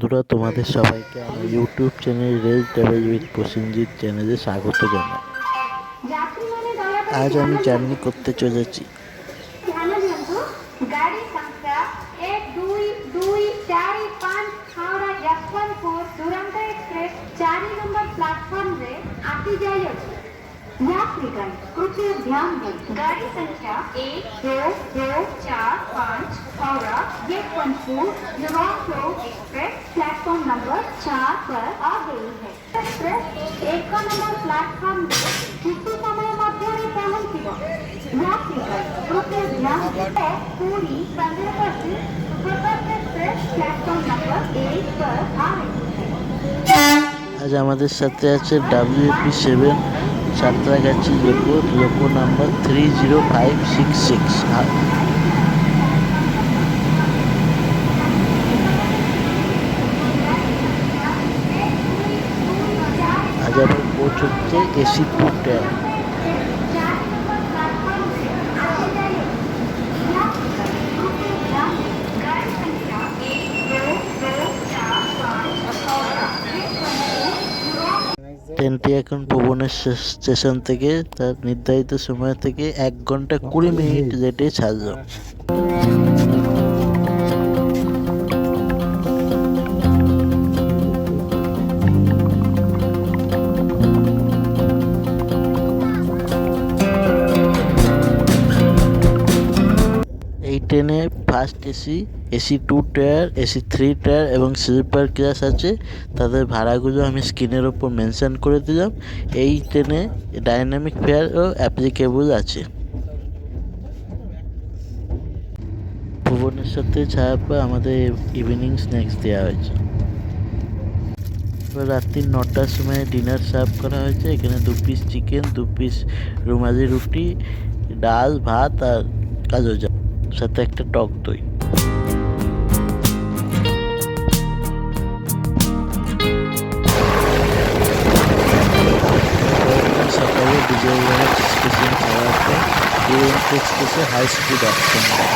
বন্ধুরা, তোমাদের সবাইকে আমার YouTube channel rail travel with Prosenjit চ্যানেলে স্বাগত জানাই। আজ আমি জার্নি করতে চলেছি गाड़ी संख्या 1224 Howrah Yesvantpur Duronto express 4 number platform रे आती जाई अछि। यात्रीगण कृपया ध्यान दें, गाड़ी संख्या 1224 Howrah Yesvantpur Duronto express platform number 4 पर आ गई है। एक्सप्रेस 1 नंबर प्लेटफॉर्म रे किसी समय मध्य रे पहुंचिब। यात्रीगण कृपया ध्यान दें, पूरी 15% सुपरफास्ट एक्सप्रेस प्लेटफॉर्म नंबर 1 पर आ रही है। আজ আমাদের সাথে আছে WAP7 সাঁতরাগাছি লোকো নাম্বার 30566। আজ আবার কোচ হচ্ছে AC2 ট্যাব। ট্রেনটি এখন ভুবনেশ্বর স্টেশন থেকে তার নির্ধারিত সময় থেকে 1 ঘন্টা 20 মিনিট লেটে ছাড়লো। এই ট্রেনে first AC2 tyre, AC3 tyre এবং স্লিপার ক্লাস আছে। তাদের ভাড়াগুলো আমি স্ক্রিনের ওপর মেনশন করে দিলাম। এই ট্রেনে ডাইনামিক ফেয়ারও অ্যাপ্লিকেবল আছে। ভুবনেশ্বর থেকে ছাড়ার পর আমাদের ইভিনিং স্ন্যাক্স দেওয়া হয়েছে। এবার রাত্রি 9টার সময় ডিনার সার্ভ করা হয়েছে। এখানে 2 পিস চিকেন, 2 পিস রুমালি রুটি, ডাল, ভাত আর কালো জাম, সাথে একটা টক দই। সকালে বিজয়বাড়া স্টেশন যাওয়ার পর দুরন্ত এক্সপ্রেসে হাই স্পিড অপশন দেয়।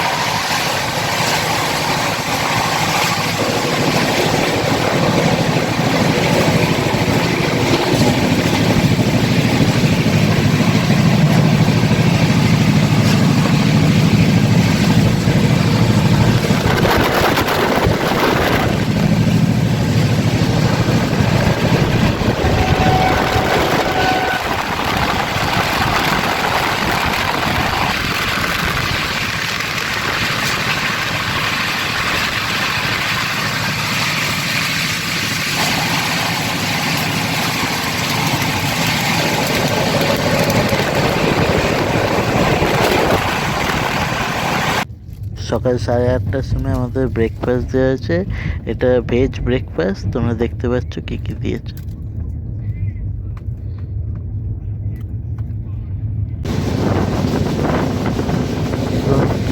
সকাল 8:30টার সময় আমাদের ব্রেকফাস্ট দেওয়া আছে। এটা ভেজ ব্রেকফাস্ট। তোমরা দেখতে পাচ্ছ কি কি দিয়েছে।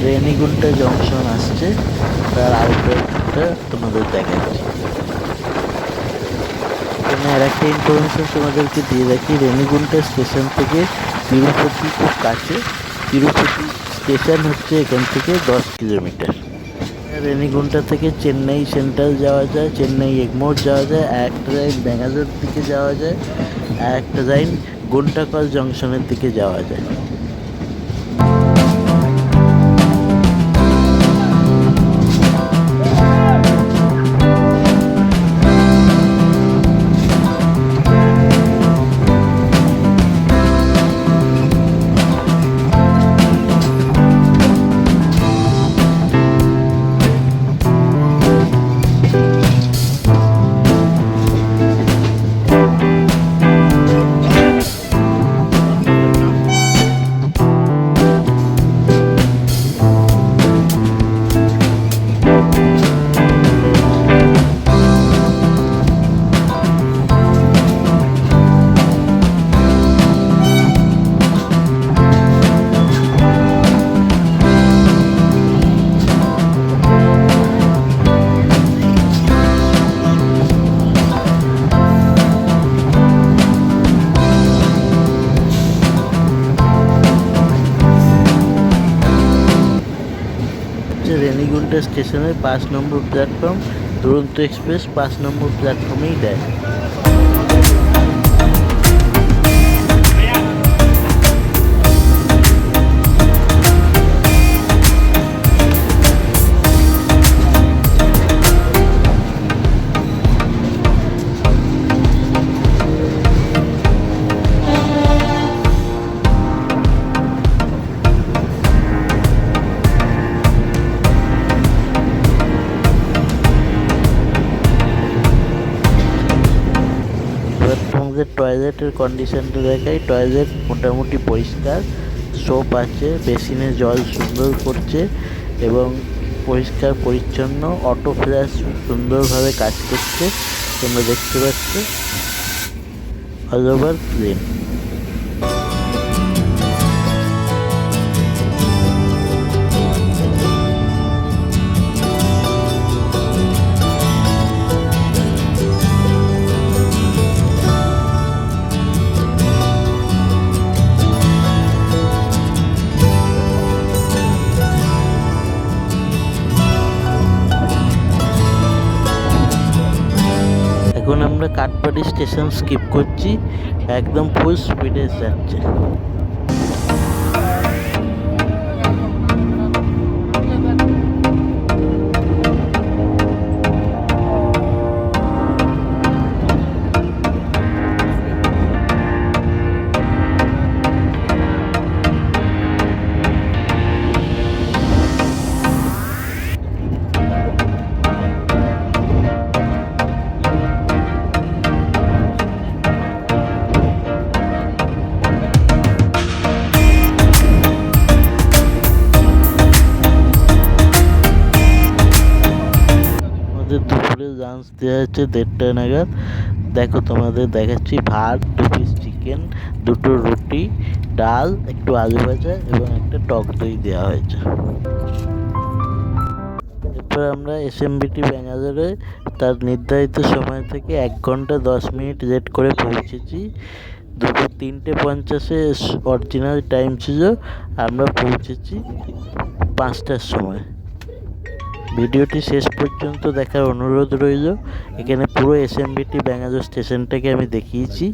রেনিগুন্টা জংশন আসছে, তার আউটডোরটা তোমাদের দেখাচ্ছি। এখানে আর একটা ইনফরমেশন তোমাদেরকে দিয়ে রাখি, রেনিগুন্টা স্টেশন থেকে তিরুপতি খুব কাছে। তিরুপতি স্টেশন হচ্ছে এখান থেকে 10 কিলোমিটার। রেনিগুন্টা থেকে চেন্নাই সেন্ট্রাল যাওয়া যায়, চেন্নাই এগমোর যাওয়া যায়, একটা লাইন ব্যাঙ্গালোর দিকে যাওয়া যায়, আর একটা লাইন গুন্টাকল জংশনের দিকে যাওয়া যায়। রেনিগুন্টা স্টেশনের 5 নম্বর প্ল্যাটফর্ম। দুরন্ত এক্সপ্রেস 5 নম্বর প্ল্যাটফর্মেই দেয়। এবার তোমাদের টয়লেটের কন্ডিশনটা দেখাই। টয়লেট মোটামুটি পরিষ্কার, সোপ আছে, বেসিনে জল সুন্দর করছে এবং পরিষ্কার পরিচ্ছন্ন। অটো ফ্ল্যাশ সুন্দরভাবে কাজ করছে, তোমরা দেখতে পাচ্ছ। All over clean. এখন আমরা কাঠবাড়ি স্টেশন স্কিপ করছি, একদম ফুল স্পিডে যাচ্ছে। দুপুরে লাঞ্চ দেওয়া হচ্ছে 1:30 নাগাদ। দেখো তোমাদের দেখাচ্ছি, ভাত, 2 পিস চিকেন, 2টো রুটি, ডাল, একটু আলু ভাজা এবং একটা টক দই দেওয়া হয়েছে। এরপর আমরা এসএমবিটি ব্যাঙ্গালোরে তার নির্ধারিত সময় থেকে 1 ঘন্টা 10 মিনিট লেট করে পৌঁছেছি। দুপুর 3:50-এ অরিজিনাল টাইম ছিল, আমরা পৌঁছেছি 5টার সময়। ভিডিওটি শেষ পর্যন্ত দেখার অনুরোধ রইল। এখানে পুরো এসএমবিটি ব্যাঙ্গালোর স্টেশনটাকে আমি দেখিয়েছি।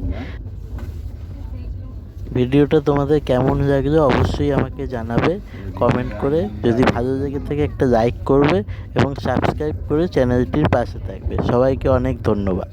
ভিডিওটা তোমাদের কেমন লাগলো অবশ্যই আমাকে জানাবে কমেন্ট করে। যদি ভালো লেগে থাকে একটা লাইক করবে এবং সাবস্ক্রাইব করে চ্যানেলটির পাশে থাকবে। সবাইকে অনেক ধন্যবাদ।